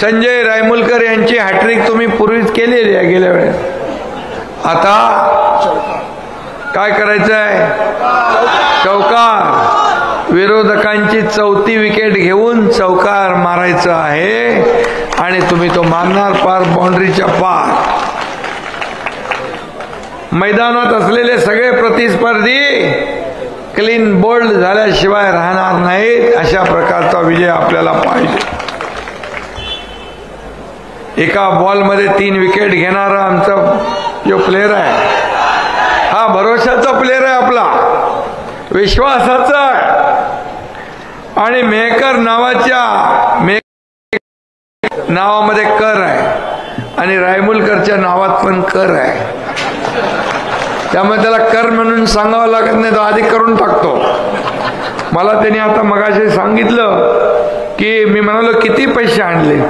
संजय रायमुलकर यांची हॅट्रिक तुम्ही पूर्वीच केलेली आहे गेल्या वेळेस. आता काय करायचं आहे? चौकार, विरोधकांची 4थी विकेट घेऊन चौकार मारायचं आहे आणि तुम्ही तो मारणार पार बाउंड्रीच्या पार. मैदानात असलेले सगळे प्रतिस्पर्धी क्लीन बोल्ड झाल्याशिवाय राहणार नाहीत. अशा प्रकारचा विजय आपल्याला पाहिजे. एका बॉलमध्ये 3 विकेट घेणारा आमचा जो प्लेयर आहे हा भरोशाचा प्लेयर आहे, आपला विश्वासाचा आहे. आणि मेहकर नावामध्ये कर आहे आणि रायमुलकरच्या नावात पण कर आहे. त्यामुळे त्याला कर म्हणून सांगावं लागत नाही, तो आधी करून टाकतो. मला त्याने आता मगाशी सांगितलं की मी म्हणालो किती पैसे आणले,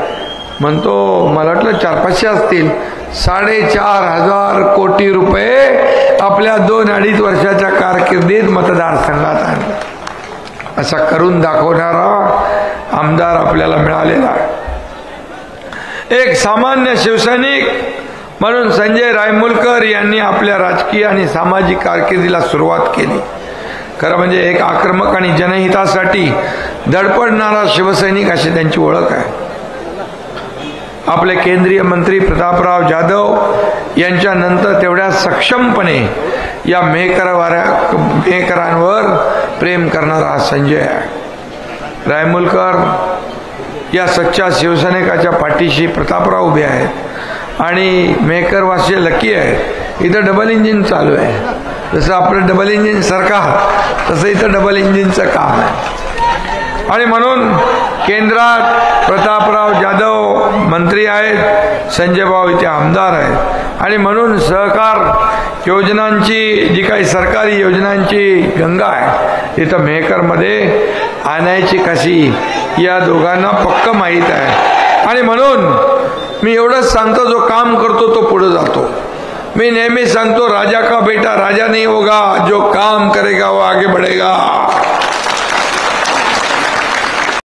म्हणतो मला वाटलं 400-500 असतील. 4,500 कोटी रुपये आपल्या 2-2.5 वर्षाच्या कारकिर्दीत मतदारसंघात आणले. असा करून दाखवणारा आमदार आपल्याला मिळालेला आहे. एक सामान्य शिवसैनिक म्हणून संजय रायमुलकर यांनी आपल्या राजकीय आणि सामाजिक कारकिर्दीला सुरुवात केली. खरं म्हणजे एक आक्रमक आणि जनहितासाठी धडपडणारा शिवसैनिक अशी त्यांची ओळख आहे. आपले केंद्रीय मंत्री प्रतापराव जाधव यांच्यानंतर तेवढ्या सक्षमपणे या मेहकरांवर प्रेम करणारा संजय आहे. रायमुलकर या सच्चा शिवसैनिकाच्या पाठीशी प्रतापराव उभे आहेत आणि मेहकरवासी लकी आहेत. इथं डबल इंजिन चालू आहे. जसं आपलं डबल इंजिन सरकार तसं इथं डबल इंजिनचं काम आहे. आणि म्हणून केंद्रात प्रतापराव जाधव मंत्री आहेत, संजय भाऊ इथे आमदार आहेत. आणि म्हणून सहकार योजनांची जी काही सरकारी योजनांची गंगा आहे तिथं मेहकरमध्ये आणायची कशी या दोघांना पक्क माहीत आहे. आणि म्हणून मी एवढंच सांगतो, जो काम करतो तो पुढे जातो. मी नेहमी सांगतो, राजा का बेटा राजा नहीं होगा, जो काम करेगा वो आगे बढ़ेगा.